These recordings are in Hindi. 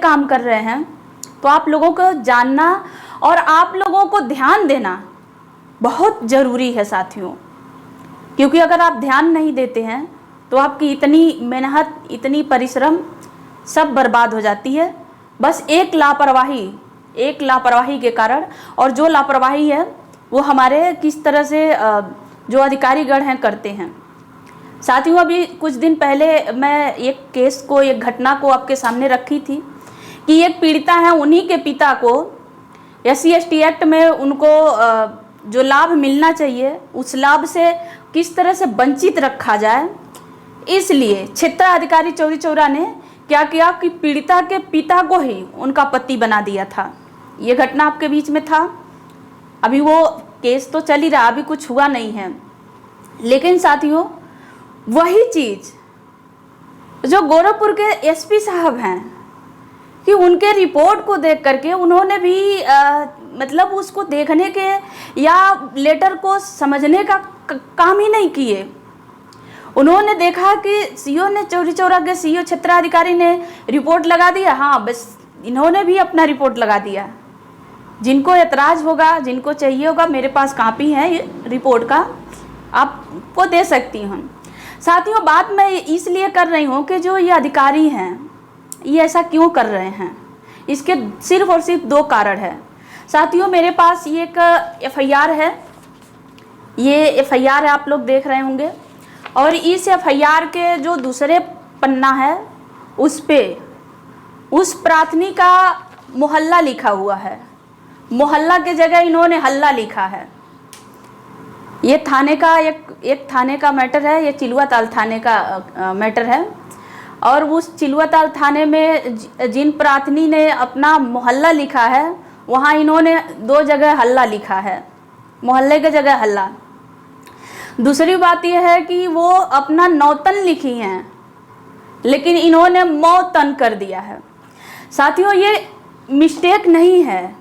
काम कर रहे हैं, तो आप लोगों को जानना और आप लोगों को ध्यान देना बहुत ज़रूरी है साथियों। क्योंकि अगर आप ध्यान नहीं देते हैं तो आपकी इतनी मेहनत, इतनी परिश्रम सब बर्बाद हो जाती है, बस एक लापरवाही के कारण। और जो लापरवाही है वो हमारे किस तरह से जो अधिकारीगण हैं करते हैं। साथियों, अभी कुछ दिन पहले मैं एक घटना को आपके सामने रखी थी कि एक पीड़िता है, उन्हीं के पिता को SC/ST एक्ट में उनको जो लाभ मिलना चाहिए उस लाभ से किस तरह से वंचित रखा जाए, इसलिए क्षेत्राधिकारी चौरी चौरा ने क्या किया कि पीड़िता के पिता को ही उनका पति बना दिया था। ये घटना आपके बीच में था। अभी वो केस तो चल ही रहा, अभी कुछ हुआ नहीं है। लेकिन साथियों, वही चीज़ जो गोरखपुर के SP साहब हैं कि उनके रिपोर्ट को देख करके उन्होंने भी मतलब उसको देखने के या लेटर को समझने का काम ही नहीं किए। उन्होंने देखा कि CO ने चौरी चौरा के CO क्षेत्राधिकारी ने रिपोर्ट लगा दिया, हाँ बस इन्होंने भी अपना रिपोर्ट लगा दिया। जिनको एतराज़ होगा, जिनको चाहिए होगा, मेरे पास कॉपी है ये रिपोर्ट का, आपको दे सकती हूँ। साथियों, बात मैं इसलिए कर रही हूँ कि जो ये अधिकारी हैं ये ऐसा क्यों कर रहे हैं, इसके सिर्फ और सिर्फ 2 कारण है। साथियों, मेरे पास ये एक FIR है, ये FIR है, आप लोग देख रहे होंगे। और इस FIR के जो दूसरे पन्ना है उस पे उस प्रार्थनी का मोहल्ला लिखा हुआ है। मोहल्ला के जगह इन्होंने हल्ला लिखा है। ये थाने का एक थाने का मैटर है, ये चिलुआताल थाने का मैटर है। और उस चिलुआताल थाने में जिन प्रार्थनी ने अपना मोहल्ला लिखा है वहाँ इन्होंने 2 जगह हल्ला लिखा है, मोहल्ले के जगह हल्ला। दूसरी बात यह है कि वो अपना नौतन लिखी हैं, लेकिन इन्होंने मौतन कर दिया है। साथियों, ये मिस्टेक नहीं है।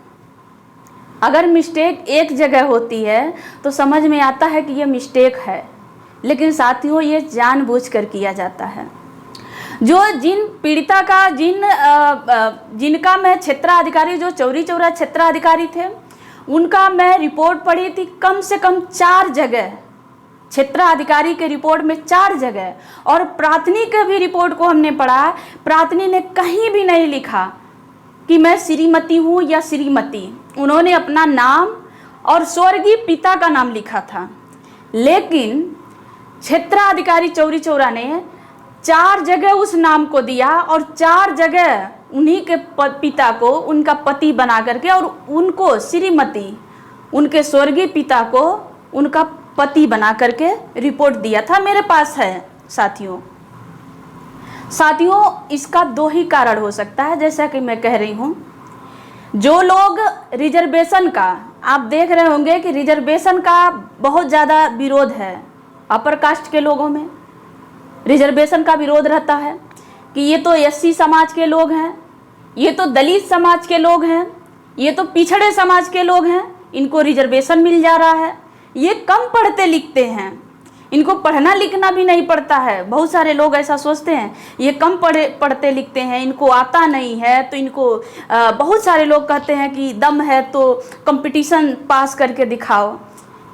अगर मिस्टेक एक जगह होती है तो समझ में आता है कि ये मिस्टेक है, लेकिन साथियों ये जानबूझकर किया जाता है। जो जिन पीड़िता का जिनका मैं क्षेत्राधिकारी, जो चौरी चौरा क्षेत्राधिकारी थे, उनका मैं रिपोर्ट पढ़ी थी कम से कम 4 जगह, क्षेत्राधिकारी के रिपोर्ट में 4 जगह। और प्रार्थनी के भी रिपोर्ट को हमने पढ़ा, प्रार्थनी ने कहीं भी नहीं लिखा कि मैं श्रीमती हूँ या श्रीमती। उन्होंने अपना नाम और स्वर्गीय पिता का नाम लिखा था, लेकिन क्षेत्राधिकारी चौरी चौरा ने 4 जगह उस नाम को दिया और 4 जगह उन्हीं के पिता को उनका पति बना करके और उनको श्रीमती, उनके स्वर्गीय पिता को उनका पति बना करके रिपोर्ट दिया था। मेरे पास है साथियों, इसका 2 ही कारण हो सकता है। जैसा कि मैं कह रही हूँ, जो लोग रिजर्वेशन का, आप देख रहे होंगे कि रिजर्वेशन का बहुत ज़्यादा विरोध है। अपर कास्ट के लोगों में रिजर्वेशन का विरोध रहता है कि ये तो SC समाज के लोग हैं, ये तो दलित समाज के लोग हैं, ये तो पिछड़े समाज के लोग हैं, इनको रिजर्वेशन मिल जा रहा है। ये कम पढ़ते लिखते हैं, इनको पढ़ना लिखना भी नहीं पड़ता है। बहुत सारे लोग ऐसा सोचते हैं, ये कम पढ़ते लिखते हैं, इनको आता नहीं है। तो इनको बहुत सारे लोग कहते हैं कि दम है तो कंपटीशन पास करके दिखाओ।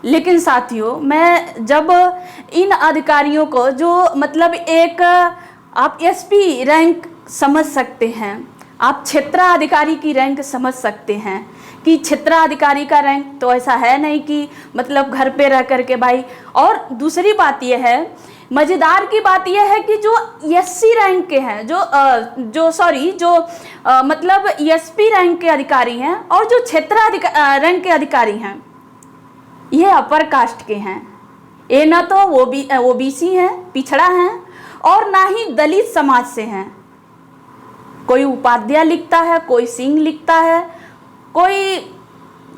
लेकिन साथियों, मैं जब इन अधिकारियों को, जो मतलब एक आप SP रैंक समझ सकते हैं, आप क्षेत्राधिकारी की रैंक समझ सकते हैं कि क्षेत्राधिकारी का रैंक तो ऐसा है नहीं कि मतलब घर पे रह करके भाई। और दूसरी बात यह है, मज़ेदार की बात यह है कि जो SC रैंक के हैं, जो मतलब SP रैंक के अधिकारी हैं और जो रैंक के अधिकारी हैं, ये अपर कास्ट के हैं। ये ना तो OBC हैं, पिछड़ा हैं, और ना ही दलित समाज से हैं। कोई उपाध्याय लिखता है, कोई सिंह लिखता है, कोई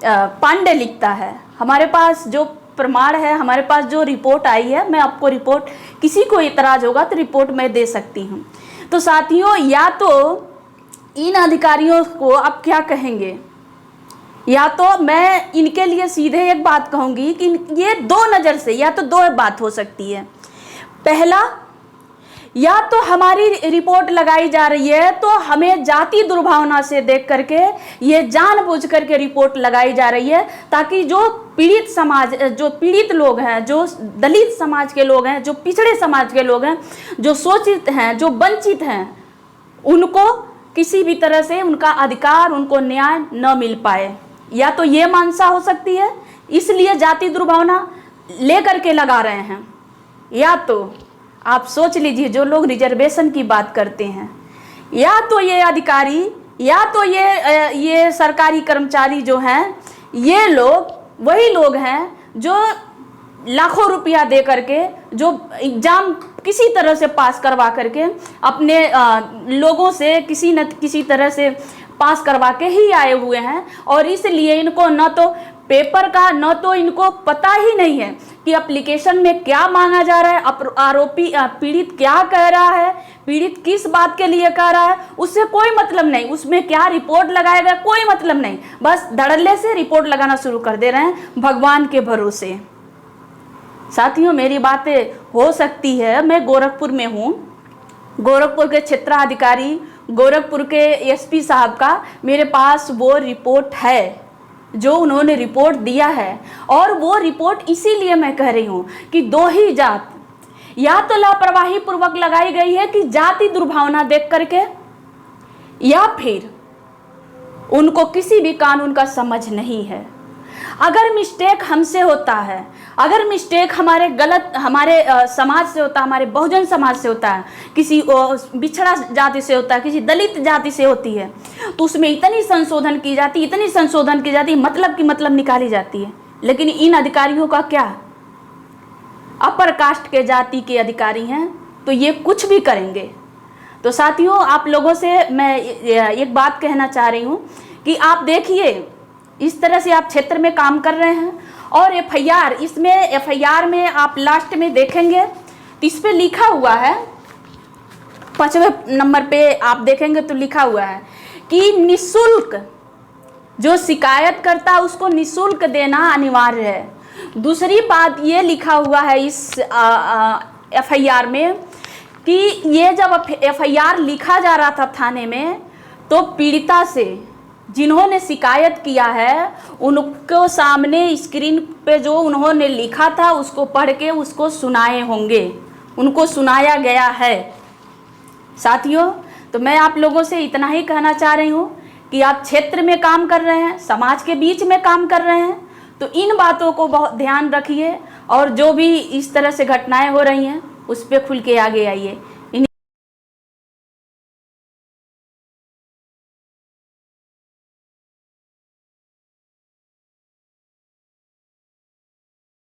पांडे लिखता है। हमारे पास जो प्रमाण है, हमारे पास जो रिपोर्ट आई है, मैं आपको रिपोर्ट, किसी को इतराज़ होगा तो रिपोर्ट मैं दे सकती हूँ। तो साथियों, या तो इन अधिकारियों को आप क्या कहेंगे, या तो मैं इनके लिए सीधे एक बात कहूँगी कि ये 2 नज़र से या तो 2 बात हो सकती है। पहला, या तो हमारी रिपोर्ट लगाई जा रही है तो हमें जाति दुर्भावना से देख करके ये जानबूझ करके रिपोर्ट लगाई जा रही है, ताकि जो पीड़ित समाज, जो पीड़ित लोग हैं, जो दलित समाज के लोग हैं, जो पिछड़े समाज के लोग हैं, जो शोषित हैं, जो वंचित हैं, उनको किसी भी तरह से उनका अधिकार, उनको न्याय न मिल पाए। या तो ये मानसा हो सकती है, इसलिए जाति दुर्भावना लेकर के लगा रहे हैं, या तो आप सोच लीजिए जो लोग रिजर्वेशन की बात करते हैं, या तो ये अधिकारी, या तो ये सरकारी कर्मचारी जो हैं, ये लोग वही लोग हैं जो लाखों रुपया दे करके, जो एग्ज़ाम किसी तरह से पास करवा करके अपने लोगों से किसी न किसी तरह से पास करवा के ही आए हुए हैं, और इसलिए इनको न तो पेपर का, न तो इनको पता ही नहीं है कि एप्लीकेशन में क्या मांगा जा रहा है, आरोपी पीड़ित क्या कह रहा है, पीड़ित किस बात के लिए कह रहा है, उससे कोई मतलब नहीं, उसमें क्या रिपोर्ट लगाएगा कोई मतलब नहीं, बस धड़ल्ले से रिपोर्ट लगाना शुरू कर दे रहे हैं भगवान के भरोसे। साथियों, मेरी बातें हो सकती है, मैं गोरखपुर में हूँ, गोरखपुर के क्षेत्राधिकारी, गोरखपुर के एसपी साहब का मेरे पास वो रिपोर्ट है जो उन्होंने रिपोर्ट दिया है, और वो रिपोर्ट इसीलिए मैं कह रही हूँ कि दो ही जात या तो लापरवाही पूर्वक लगाई गई है कि जाति दुर्भावना देख करके, या फिर उनको किसी भी कानून का समझ नहीं है। अगर मिस्टेक हमसे होता है, अगर मिस्टेक हमारे समाज से होता है, हमारे बहुजन समाज से होता है, किसी बिछड़ा जाति से होता है, किसी दलित जाति से होती है, तो उसमें इतनी संशोधन की जाती, इतनी संशोधन की जाती, मतलब की मतलब निकाली जाती है। लेकिन इन अधिकारियों का क्या, अपर कास्ट के जाति के अधिकारी हैं, तो ये कुछ भी करेंगे। तो साथियों, आप लोगों से मैं एक बात कहना चाह रही हूँ कि आप देखिए, इस तरह से आप क्षेत्र में काम कर रहे हैं, और एफआईआर में आप लास्ट में देखेंगे तो इस पे लिखा हुआ है, 5वें नंबर पे आप देखेंगे तो लिखा हुआ है कि निःशुल्क, जो शिकायत करता है उसको निःशुल्क देना अनिवार्य है। दूसरी बात ये लिखा हुआ है इस एफआईआर में कि ये जब एफआईआर लिखा जा रहा था थाने में, तो पीड़िता से जिन्होंने शिकायत किया है उनको सामने स्क्रीन पे जो उन्होंने लिखा था उसको पढ़ के उसको सुनाए होंगे, उनको सुनाया गया है। साथियों, तो मैं आप लोगों से इतना ही कहना चाह रही हूँ कि आप क्षेत्र में काम कर रहे हैं, समाज के बीच में काम कर रहे हैं, तो इन बातों को बहुत ध्यान रखिए, और जो भी इस तरह से घटनाएं हो रही हैं उस पर खुल के आगे आइए।